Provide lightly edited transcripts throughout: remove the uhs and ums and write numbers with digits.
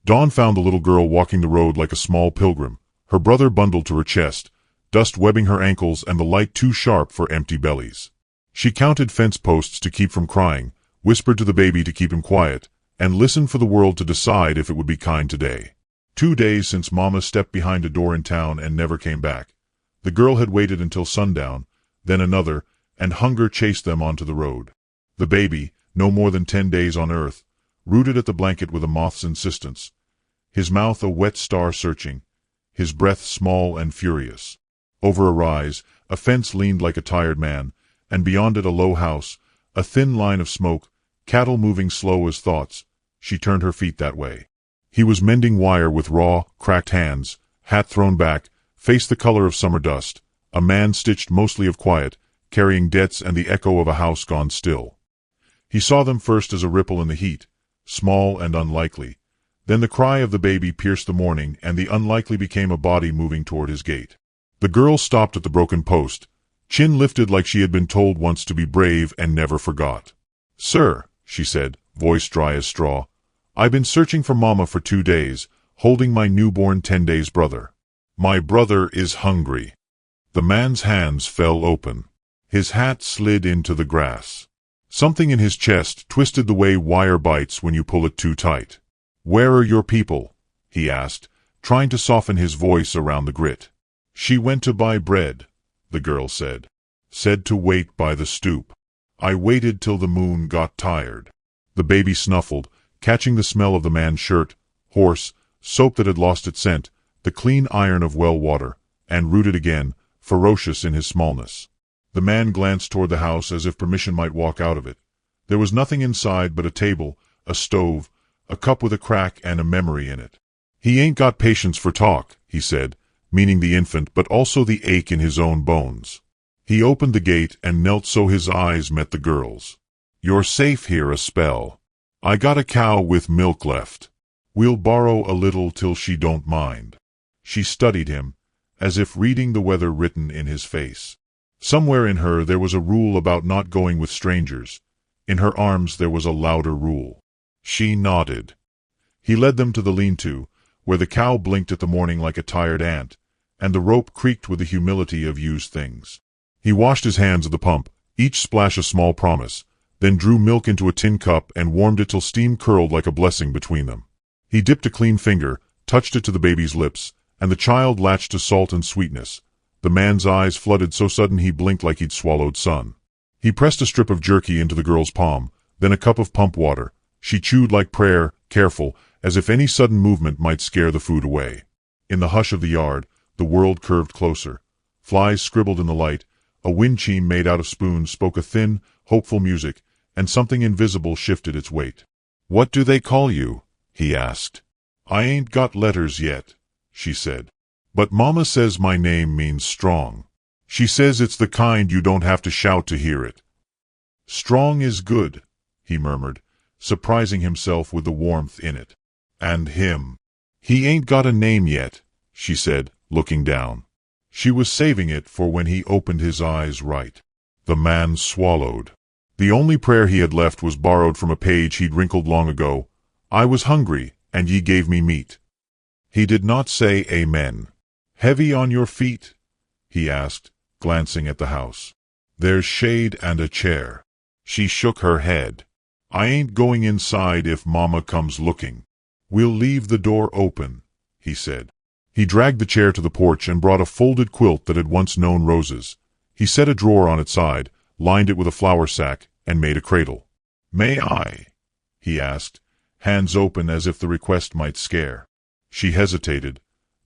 Dawn found the little girl walking the road like a small pilgrim, her brother bundled to her chest, dust webbing her ankles and the light too sharp for empty bellies. She counted fence posts to keep from crying, whispered to the baby to keep him quiet, and listened for the world to decide if it would be kind today. 2 days since Mama stepped behind a door in town and never came back. The girl had waited until sundown, then another, and hunger chased them onto the road. The baby, no more than 10 days on earth, rooted at the blanket with a moth's insistence, his mouth a wet star searching, his breath small and furious. Over a rise, a fence leaned like a tired man, and beyond it a low house, a thin line of smoke, cattle moving slow as thoughts. She turned her feet that way. He was mending wire with raw, cracked hands, hat thrown back, face the color of summer dust, a man stitched mostly of quiet, carrying debts and the echo of a house gone still. He saw them first as a ripple in the heat, small and unlikely. Then the cry of the baby pierced the morning, and the unlikely became a body moving toward his gate. The girl stopped at the broken post, chin lifted like she had been told once to be brave and never forgot. "Sir," she said, voice dry as straw, "I've been searching for Mama for 2 days, holding my newborn 10 days brother. My brother is hungry." The man's hands fell open. His hat slid into the grass. Something in his chest twisted the way wire bites when you pull it too tight. "Where are your people?" he asked, trying to soften his voice around the grit. "She went to buy bread," the girl said. "Said to wait by the stoop. I waited till the moon got tired." The baby snuffled, catching the smell of the man's shirt, horse, soap that had lost its scent, the clean iron of well water, and rooted again, ferocious in his smallness. The man glanced toward the house as if permission might walk out of it. There was nothing inside but a table, a stove, a cup with a crack and a memory in it. "He ain't got patience for talk," he said, meaning the infant but also the ache in his own bones. He opened the gate and knelt so his eyes met the girl's. "You're safe here a spell. I got a cow with milk left. We'll borrow a little till she don't mind." She studied him, as if reading the weather written in his face. Somewhere in her there was a rule about not going with strangers. In her arms there was a louder rule. She nodded. He led them to the lean-to, where the cow blinked at the morning like a tired ant, and the rope creaked with the humility of used things. He washed his hands at the pump, each splash a small promise, then drew milk into a tin cup and warmed it till steam curled like a blessing between them. He dipped a clean finger, touched it to the baby's lips, and the child latched to salt and sweetness. The man's eyes flooded so sudden he blinked like he'd swallowed sun. He pressed a strip of jerky into the girl's palm, then a cup of pump water. She chewed like prayer, careful, as if any sudden movement might scare the food away. In the hush of the yard, the world curved closer. Flies scribbled in the light. A wind chime made out of spoons spoke a thin, hopeful music, and something invisible shifted its weight. "What do they call you?" he asked. "I ain't got letters yet," she said. "But Mama says my name means strong. She says it's the kind you don't have to shout to hear it." "Strong is good," he murmured, surprising himself with the warmth in it. "And him. He ain't got a name yet," she said, looking down. She was saving it for when he opened his eyes right. The man swallowed. The only prayer he had left was borrowed from a page he'd wrinkled long ago. "I was hungry, and ye gave me meat." He did not say amen. "Heavy on your feet?" he asked, glancing at the house. "There's shade and a chair." She shook her head. "I ain't going inside if Mama comes looking." "We'll leave the door open," he said. He dragged the chair to the porch and brought a folded quilt that had once known roses. He set a drawer on its side, lined it with a flour sack, and made a cradle. "May I?" he asked, hands open as if the request might scare. She hesitated,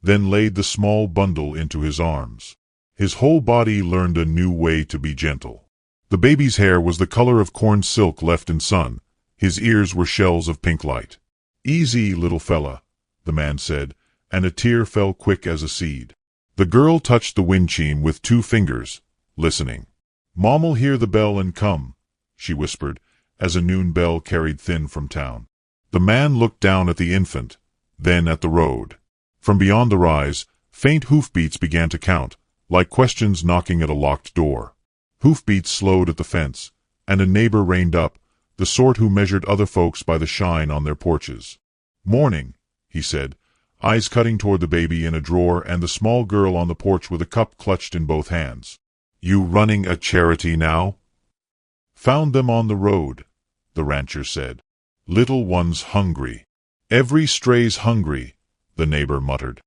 then laid the small bundle into his arms. His whole body learned a new way to be gentle. The baby's hair was the color of corn silk left in sun. His ears were shells of pink light. "Easy, little fella," the man said, and a tear fell quick as a seed. The girl touched the wind chime with 2 fingers, listening. "Mom'll hear the bell and come," she whispered, as a noon bell carried thin from town. The man looked down at the infant, then at the road. From beyond the rise, faint hoofbeats began to count, like questions knocking at a locked door. Hoofbeats slowed at the fence, and a neighbor reined up, the sort who measured other folks by the shine on their porches. "Morning," he said, eyes cutting toward the baby in a drawer and the small girl on the porch with a cup clutched in both hands. You running a charity now? Found them on the road, the rancher said. Little one's hungry. Every stray's hungry, the neighbor muttered.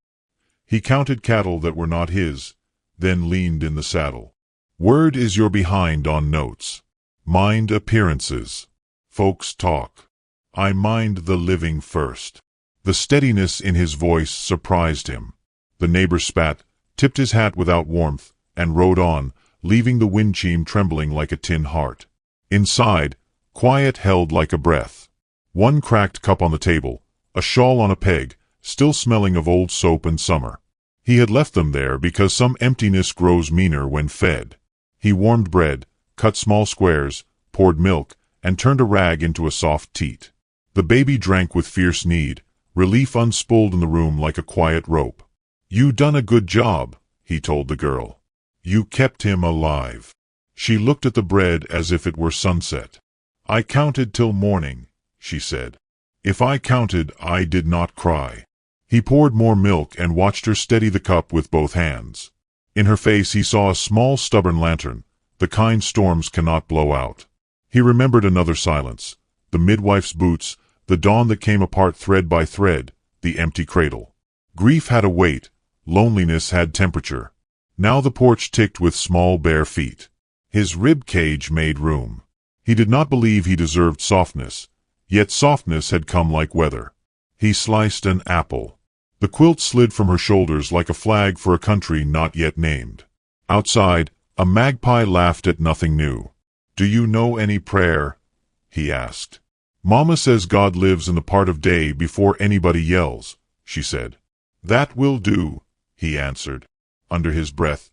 He counted cattle that were not his, then leaned in the saddle. Word is you're behind on notes. Mind appearances. Folks talk. I mind the living first. The steadiness in his voice surprised him. The neighbor spat, tipped his hat without warmth, and rode on, leaving the wind-chime trembling like a tin heart. Inside, quiet held like a breath. One cracked cup on the table, a shawl on a peg, still smelling of old soap and summer. He had left them there because some emptiness grows meaner when fed. He warmed bread, cut small squares, poured milk, and turned a rag into a soft teat. The baby drank with fierce need, relief unspooled in the room like a quiet rope. You done a good job, he told the girl. You kept him alive. She looked at the bread as if it were sunset. I counted till morning, she said. If I counted, I did not cry. He poured more milk and watched her steady the cup with both hands. In her face he saw a small stubborn lantern, the kind storms cannot blow out. He remembered another silence, the midwife's boots, the dawn that came apart thread by thread, the empty cradle. Grief had a weight, loneliness had temperature. Now the porch ticked with small bare feet. His rib cage made room. He did not believe he deserved softness, yet softness had come like weather. He sliced an apple. The quilt slid from her shoulders like a flag for a country not yet named. Outside, a magpie laughed at nothing new. Do you know any prayer? He asked. Mama says God lives in the part of day before anybody yells, she said. That will do, he answered, under his breath.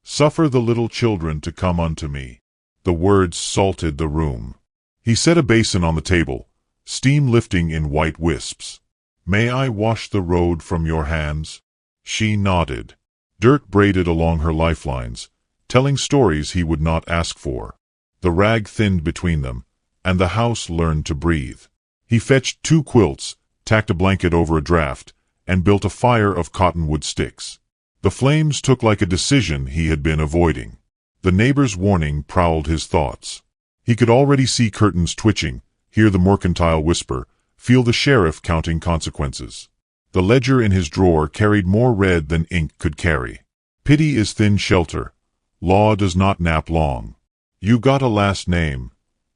Suffer the little children to come unto me. The words salted the room. He set a basin on the table, steam lifting in white wisps. May I wash the road from your hands? She nodded. Dirt braided along her lifelines, telling stories he would not ask for. The rag thinned between them, and the house learned to breathe. He fetched 2 quilts, tacked a blanket over a draft, and built a fire of cottonwood sticks. The flames took like a decision he had been avoiding. The neighbor's warning prowled his thoughts. He could already see curtains twitching, hear the mercantile whisper, feel the sheriff counting consequences. The ledger in his drawer carried more red than ink could carry. Pity is thin shelter. Law does not nap long. You got a last name?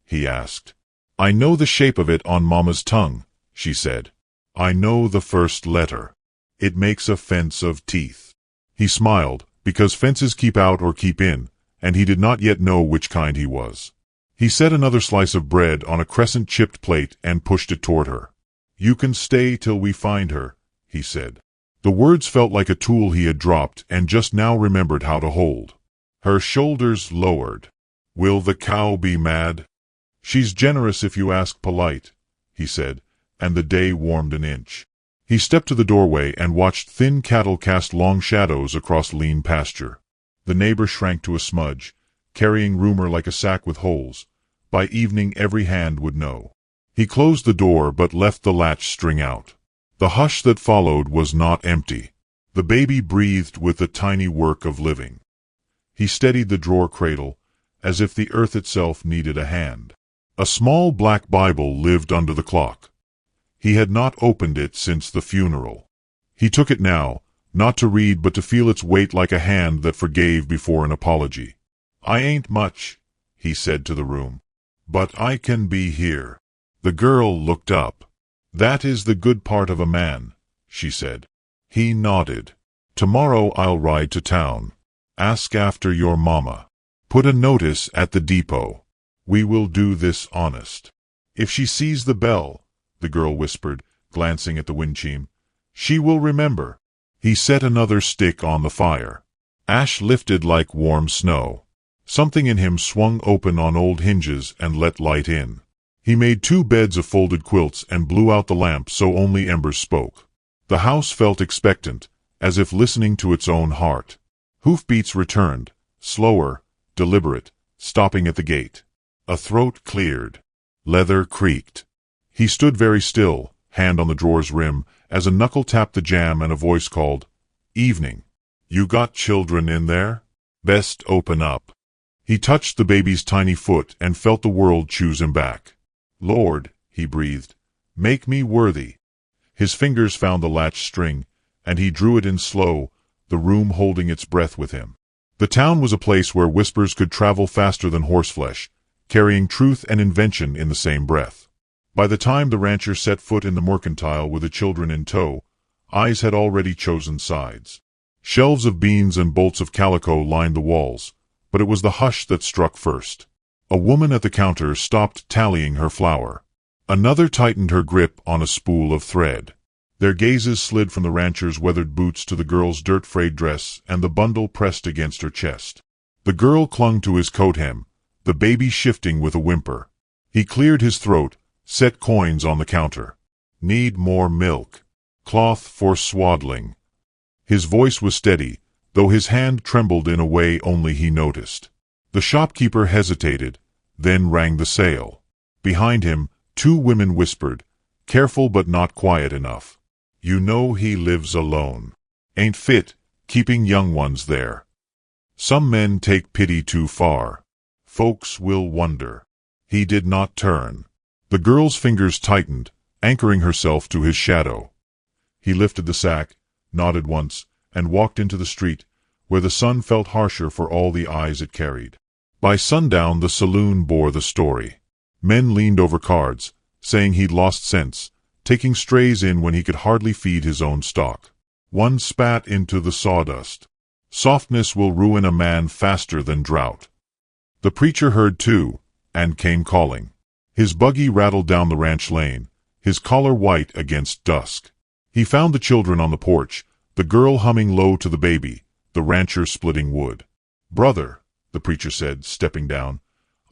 He asked. I know the shape of it on Mama's tongue, she said. I know the first letter. It makes a fence of teeth. He smiled, because fences keep out or keep in, and he did not yet know which kind he was. He set another slice of bread on a crescent-chipped plate and pushed it toward her. You can stay till we find her, he said. The words felt like a tool he had dropped and just now remembered how to hold. Her shoulders lowered. Will the cow be mad? She's generous if you ask polite, he said, and the day warmed an inch. He stepped to the doorway and watched thin cattle cast long shadows across lean pasture. The neighbor shrank to a smudge, carrying rumor like a sack with holes. By evening every hand would know. He closed the door but left the latch string out. The hush that followed was not empty. The baby breathed with the tiny work of living. He steadied the drawer cradle, as if the earth itself needed a hand. A small black Bible lived under the clock. He had not opened it since the funeral. He took it now, not to read but to feel its weight like a hand that forgave before an apology. I ain't much, he said to the room, but I can be here. The girl looked up. That is the good part of a man, she said. He nodded. Tomorrow I'll ride to town. Ask after your mama. Put a notice at the depot. We will do this honest. If she sees the bell, the girl whispered, glancing at the wind-chime, she will remember. He set another stick on the fire. Ash lifted like warm snow. Something in him swung open on old hinges and let light in. He made 2 beds of folded quilts and blew out the lamp so only embers spoke. The house felt expectant, as if listening to its own heart. Hoofbeats returned, slower, deliberate, stopping at the gate. A throat cleared. Leather creaked. He stood very still, hand on the drawer's rim, as a knuckle tapped the jam and a voice called, "Evening. You got children in there? Best open up." He touched the baby's tiny foot and felt the world choose him back. "Lord," he breathed, "make me worthy." His fingers found the latch string, and he drew it in slow, the room holding its breath with him. The town was a place where whispers could travel faster than horseflesh, carrying truth and invention in the same breath. By the time the rancher set foot in the mercantile with the children in tow, eyes had already chosen sides. Shelves of beans and bolts of calico lined the walls, but it was the hush that struck first. A woman at the counter stopped tallying her flour. Another tightened her grip on a spool of thread. Their gazes slid from the rancher's weathered boots to the girl's dirt-frayed dress and the bundle pressed against her chest. The girl clung to his coat hem, the baby shifting with a whimper. He cleared his throat, set coins on the counter. "Need more milk. Cloth for swaddling." His voice was steady, though his hand trembled in a way only he noticed. The shopkeeper hesitated, then rang the sale. Behind him, two women whispered, careful but not quiet enough. "You know he lives alone. Ain't fit, keeping young ones there. Some men take pity too far. Folks will wonder." He did not turn. The girl's fingers tightened, anchoring herself to his shadow. He lifted the sack, nodded once, and walked into the street, where the sun felt harsher for all the eyes it carried. By sundown the saloon bore the story. Men leaned over cards, saying he'd lost sense, taking strays in when he could hardly feed his own stock. One spat into the sawdust. "Softness will ruin a man faster than drought." The preacher heard too, and came calling. His buggy rattled down the ranch lane, his collar white against dusk. He found the children on the porch, the girl humming low to the baby, the rancher splitting wood. "Brother," the preacher said, stepping down,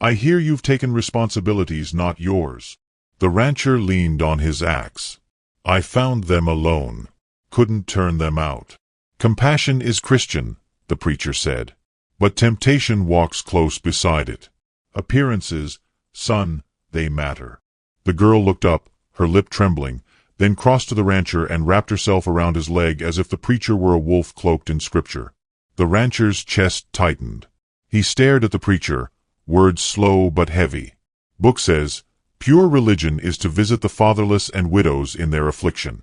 "I hear you've taken responsibilities not yours." The rancher leaned on his axe. "I found them alone. Couldn't turn them out." "Compassion is Christian," the preacher said, "but temptation walks close beside it. Appearances, son, they matter." The girl looked up, her lip trembling, then crossed to the rancher and wrapped herself around his leg as if the preacher were a wolf cloaked in scripture. The rancher's chest tightened. He stared at the preacher, words slow but heavy. "Book says, pure religion is to visit the fatherless and widows in their affliction.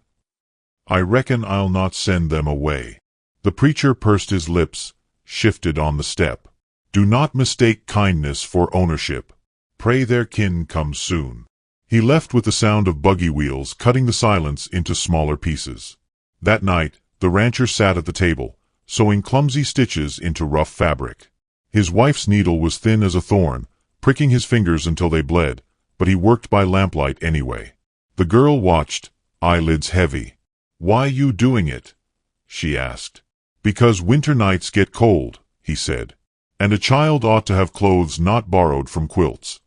I reckon I'll not send them away." The preacher pursed his lips, shifted on the step. "Do not mistake kindness for ownership. Pray their kin comes soon." He left with the sound of buggy wheels cutting the silence into smaller pieces. That night, the rancher sat at the table, sewing clumsy stitches into rough fabric. His wife's needle was thin as a thorn, pricking his fingers until they bled, but he worked by lamplight anyway. The girl watched, eyelids heavy. "Why you doing it?" she asked. "Because winter nights get cold," he said. "And a child ought to have clothes not borrowed from quilts."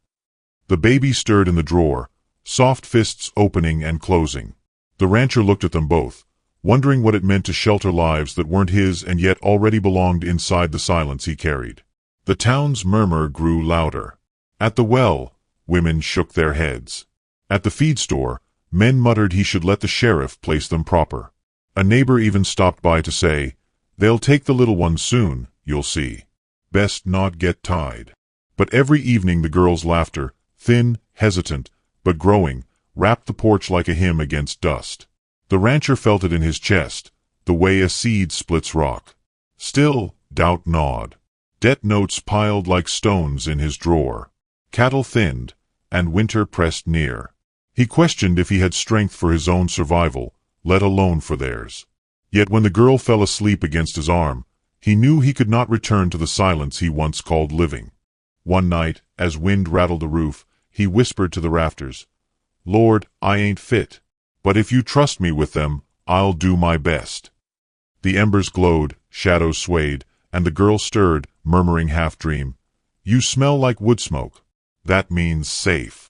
The baby stirred in the drawer, soft fists opening and closing. The rancher looked at them both, wondering what it meant to shelter lives that weren't his and yet already belonged inside the silence he carried. The town's murmur grew louder. At the well, women shook their heads. At the feed store, men muttered he should let the sheriff place them proper. A neighbor even stopped by to say, "They'll take the little one soon, you'll see. Best not get tied." But every evening the girl's laughter, thin, hesitant, but growing, rapped the porch like a hymn against dust. The rancher felt it in his chest, the way a seed splits rock. Still, doubt gnawed. Debt notes piled like stones in his drawer. Cattle thinned, and winter pressed near. He questioned if he had strength for his own survival, let alone for theirs. Yet when the girl fell asleep against his arm, he knew he could not return to the silence he once called living. One night, as wind rattled the roof, he whispered to the rafters, "Lord, I ain't fit. But if you trust me with them, I'll do my best." The embers glowed, shadows swayed, and the girl stirred, murmuring half-dream, "You smell like wood smoke. That means safe."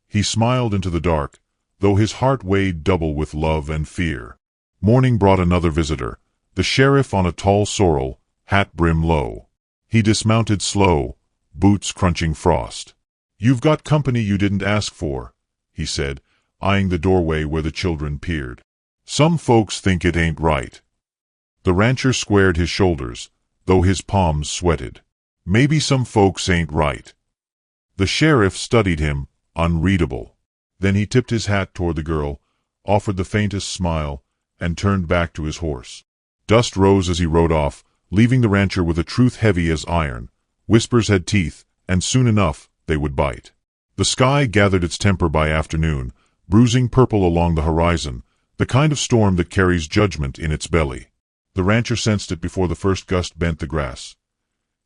He smiled into the dark, though his heart weighed double with love and fear. Morning brought another visitor, the sheriff on a tall sorrel, hat brim low. He dismounted slow, boots crunching frost. "You've got company you didn't ask for," he said, eyeing the doorway where the children peered. Some folks think it ain't right. The rancher squared his shoulders, though his palms sweated. Maybe some folks ain't right. The sheriff studied him, unreadable. Then he tipped his hat toward the girl, offered the faintest smile, and turned back to his horse. Dust rose as he rode off, leaving the rancher with a truth heavy as iron. Whispers had teeth, and soon enough they would bite. The sky gathered its temper by afternoon, bruising purple along the horizon, the kind of storm that carries judgment in its belly. The rancher sensed it before the first gust bent the grass.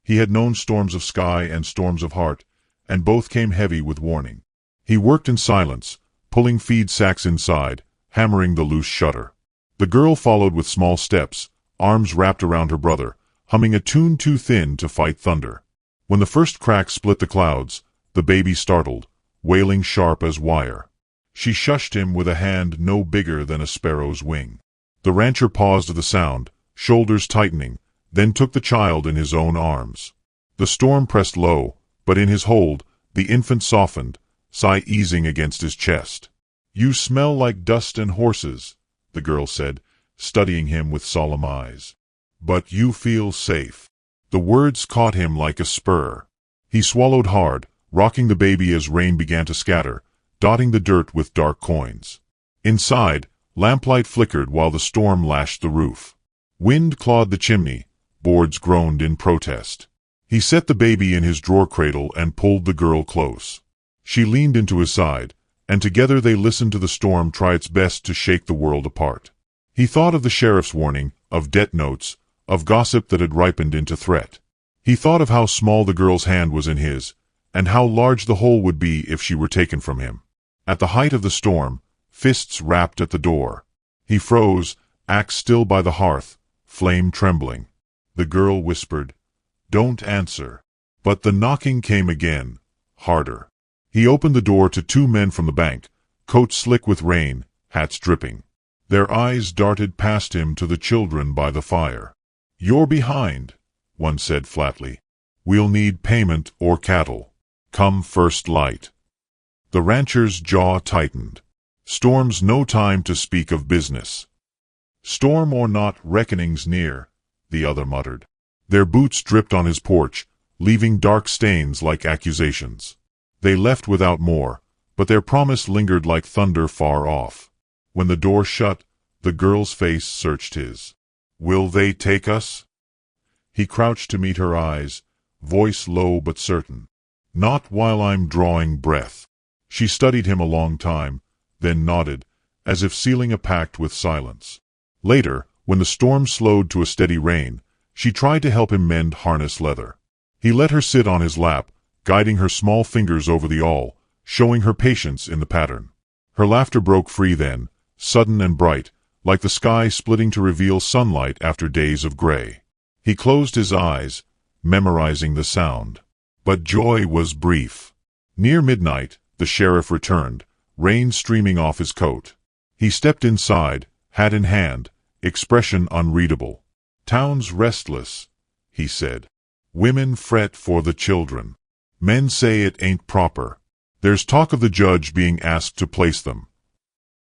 He had known storms of sky and storms of heart, and both came heavy with warning. He worked in silence, pulling feed sacks inside, hammering the loose shutter. The girl followed with small steps, arms wrapped around her brother, humming a tune too thin to fight thunder. When the first crack split the clouds, the baby startled, wailing sharp as wire. She shushed him with a hand no bigger than a sparrow's wing. The rancher paused at the sound, shoulders tightening, then took the child in his own arms. The storm pressed low, but in his hold, the infant softened, sigh easing against his chest. "You smell like dust and horses," the girl said, studying him with solemn eyes. "But you feel safe." The words caught him like a spur. He swallowed hard, rocking the baby as rain began to scatter, dotting the dirt with dark coins. Inside, lamplight flickered while the storm lashed the roof. Wind clawed the chimney, boards groaned in protest. He set the baby in his drawer cradle and pulled the girl close. She leaned into his side, and together they listened to the storm try its best to shake the world apart. He thought of the sheriff's warning, of debt notes, of gossip that had ripened into threat. He thought of how small the girl's hand was in his, and how large the hole would be if she were taken from him. At the height of the storm, fists rapped at the door. He froze, axe still by the hearth, flame trembling. The girl whispered, "Don't answer." But the knocking came again, harder. He opened the door to two men from the bank, coats slick with rain, hats dripping. Their eyes darted past him to the children by the fire. "You're behind," one said flatly. "We'll need payment or cattle. Come first light." The rancher's jaw tightened. "Storm's no time to speak of business." "Storm or not, reckoning's near," the other muttered. Their boots dripped on his porch, leaving dark stains like accusations. They left without more, but their promise lingered like thunder far off. When the door shut, the girl's face searched his. "Will they take us?" He crouched to meet her eyes, voice low but certain. "Not while I'm drawing breath." She studied him a long time, then nodded, as if sealing a pact with silence. Later, when the storm slowed to a steady rain, she tried to help him mend harness leather. He let her sit on his lap, guiding her small fingers over the awl, showing her patience in the pattern. Her laughter broke free then, sudden and bright, like the sky splitting to reveal sunlight after days of gray. He closed his eyes, memorizing the sound. But joy was brief. Near midnight, the sheriff returned, rain streaming off his coat. He stepped inside, hat in hand, expression unreadable. "Town's restless," he said. "Women fret for the children. Men say it ain't proper. There's talk of the judge being asked to place them."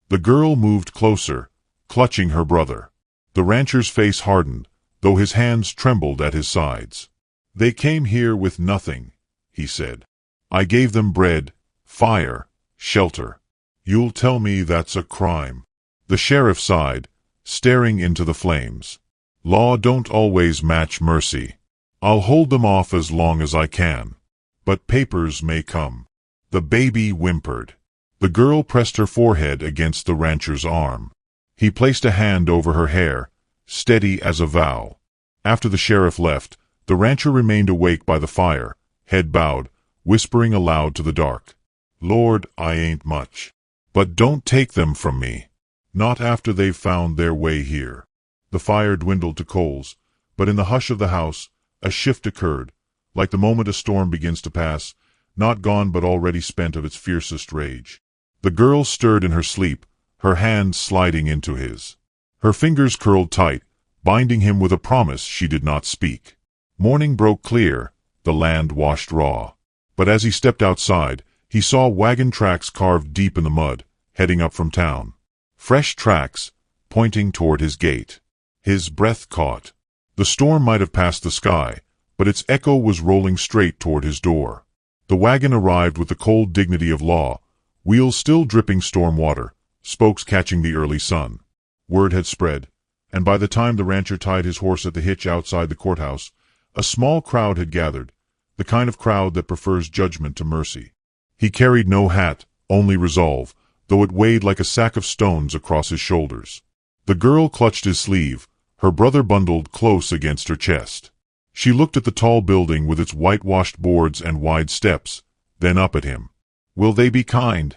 The girl moved closer, clutching her brother. The rancher's face hardened, though his hands trembled at his sides. "They came here with nothing," he said. "I gave them bread, fire, shelter. You'll tell me that's a crime." The sheriff sighed, staring into the flames. "Law don't always match mercy. I'll hold them off as long as I can. But papers may come." The baby whimpered. The girl pressed her forehead against the rancher's arm. He placed a hand over her hair, steady as a vow. After the sheriff left, the rancher remained awake by the fire, head bowed, whispering aloud to the dark. "Lord, I ain't much. But don't take them from me. Not after they've found their way here." The fire dwindled to coals, but in the hush of the house, a shift occurred, like the moment a storm begins to pass, not gone but already spent of its fiercest rage. The girl stirred in her sleep, her hand sliding into his. Her fingers curled tight, binding him with a promise she did not speak. Morning broke clear, the land washed raw. But as he stepped outside, he saw wagon tracks carved deep in the mud, heading up from town. Fresh tracks, pointing toward his gate. His breath caught. The storm might have passed the sky, but its echo was rolling straight toward his door. The wagon arrived with the cold dignity of law, wheels still dripping storm water, spokes catching the early sun. Word had spread, and by the time the rancher tied his horse at the hitch outside the courthouse, a small crowd had gathered, the kind of crowd that prefers judgment to mercy. He carried no hat, only resolve, though it weighed like a sack of stones across his shoulders. The girl clutched his sleeve, her brother bundled close against her chest. She looked at the tall building with its whitewashed boards and wide steps, then up at him. "Will they be kind?"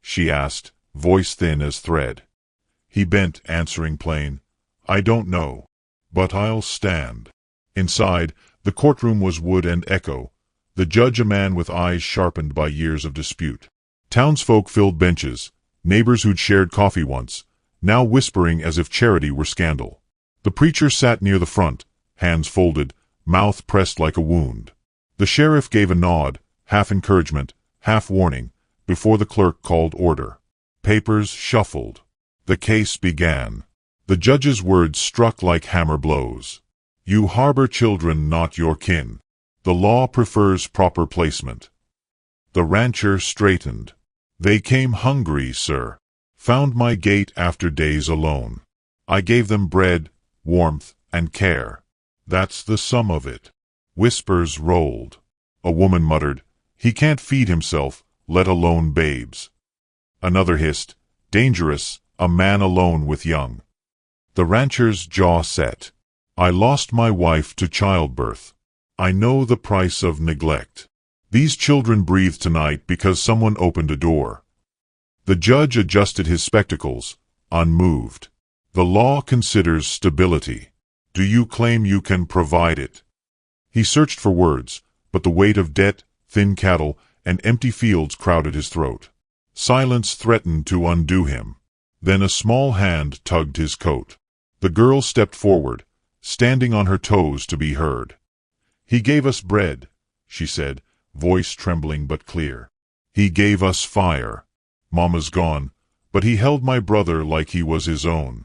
she asked, voice thin as thread. He bent, answering plain, "I don't know, but I'll stand." Inside, the courtroom was wood and echo, the judge a man with eyes sharpened by years of dispute. Townsfolk filled benches, neighbors who'd shared coffee once, now whispering as if charity were scandal. The preacher sat near the front, hands folded, mouth pressed like a wound. The sheriff gave a nod, half encouragement, half warning, before the clerk called order. Papers shuffled. The case began. The judge's words struck like hammer blows. "You harbor children not your kin. The law prefers proper placement." The rancher straightened. "They came hungry, sir. Found my gate after days alone. I gave them bread, warmth, and care. That's the sum of it." Whispers rolled. A woman muttered, "He can't feed himself, let alone babes." Another hissed, "Dangerous, a man alone with young." The rancher's jaw set. "I lost my wife to childbirth. I know the price of neglect. These children breathe tonight because someone opened a door." The judge adjusted his spectacles, unmoved. "The law considers stability. Do you claim you can provide it?" He searched for words, but the weight of debt, thin cattle, and empty fields crowded his throat. Silence threatened to undo him. Then a small hand tugged his coat. The girl stepped forward, standing on her toes to be heard. "He gave us bread," she said, voice trembling but clear. "He gave us fire. Mama's gone, but he held my brother like he was his own."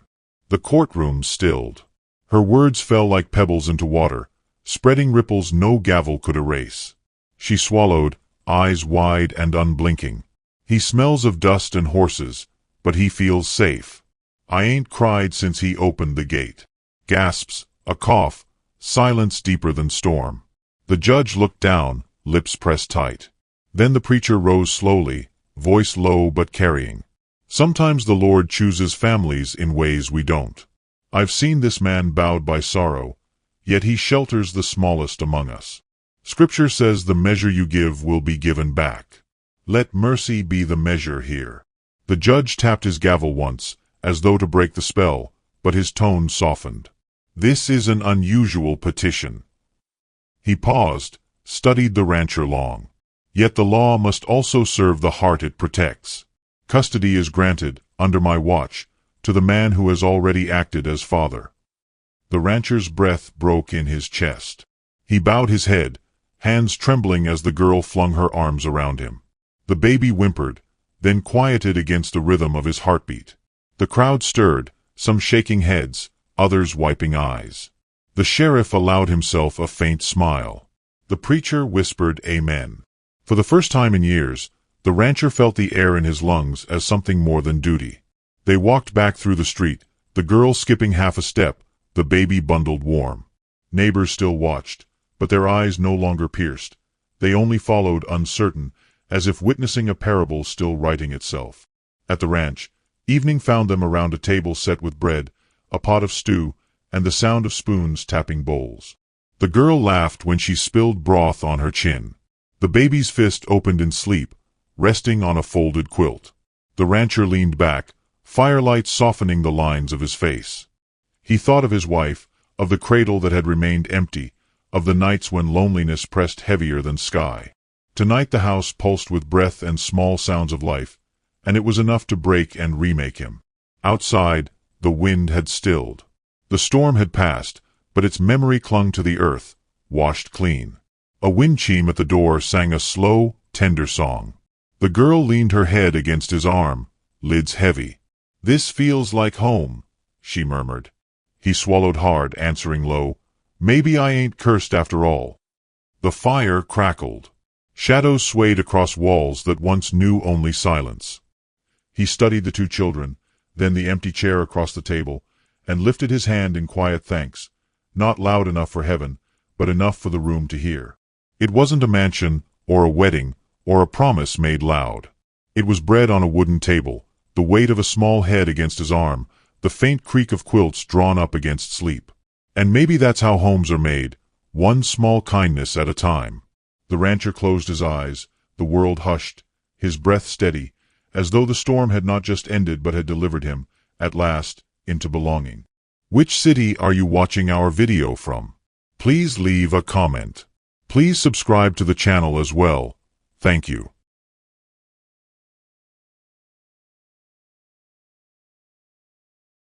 The courtroom stilled. Her words fell like pebbles into water, spreading ripples no gavel could erase. She swallowed, eyes wide and unblinking. "He smells of dust and horses, but he feels safe. I ain't cried since he opened the gate." Gasps, a cough, silence deeper than storm. The judge looked down, lips pressed tight. Then the preacher rose slowly, voice low but carrying. "Sometimes the Lord chooses families in ways we don't. I've seen this man bowed by sorrow, yet he shelters the smallest among us. Scripture says the measure you give will be given back. Let mercy be the measure here." The judge tapped his gavel once, as though to break the spell, but his tone softened. "This is an unusual petition." He paused, studied the rancher long. "Yet the law must also serve the heart it protects. Custody is granted, under my watch, to the man who has already acted as father." The rancher's breath broke in his chest. He bowed his head, hands trembling as the girl flung her arms around him. The baby whimpered, then quieted against the rhythm of his heartbeat. The crowd stirred, some shaking heads, others wiping eyes. The sheriff allowed himself a faint smile. The preacher whispered amen. For the first time in years, the rancher felt the air in his lungs as something more than duty. They walked back through the street, the girl skipping half a step, the baby bundled warm. Neighbors still watched, but their eyes no longer pierced. They only followed uncertain, as if witnessing a parable still writing itself. At the ranch, evening found them around a table set with bread, a pot of stew, and the sound of spoons tapping bowls. The girl laughed when she spilled broth on her chin. The baby's fist opened in sleep, resting on a folded quilt. The rancher leaned back, firelight softening the lines of his face. He thought of his wife, of the cradle that had remained empty, of the nights when loneliness pressed heavier than sky. Tonight the house pulsed with breath and small sounds of life, and it was enough to break and remake him. Outside, the wind had stilled. The storm had passed, but its memory clung to the earth, washed clean. A wind chime at the door sang a slow, tender song. The girl leaned her head against his arm, lids heavy. "This feels like home," she murmured. He swallowed hard, answering low, "Maybe I ain't cursed after all." The fire crackled. Shadows swayed across walls that once knew only silence. He studied the two children, then the empty chair across the table, and lifted his hand in quiet thanks, not loud enough for heaven, but enough for the room to hear. It wasn't a mansion, or a wedding, or a promise made loud. It was bread on a wooden table, the weight of a small head against his arm, the faint creak of quilts drawn up against sleep. And maybe that's how homes are made, one small kindness at a time. The rancher closed his eyes, the world hushed, his breath steady, as though the storm had not just ended but had delivered him, at last, into belonging. Which city are you watching our video from? Please leave a comment. Please subscribe to the channel as well. Thank you.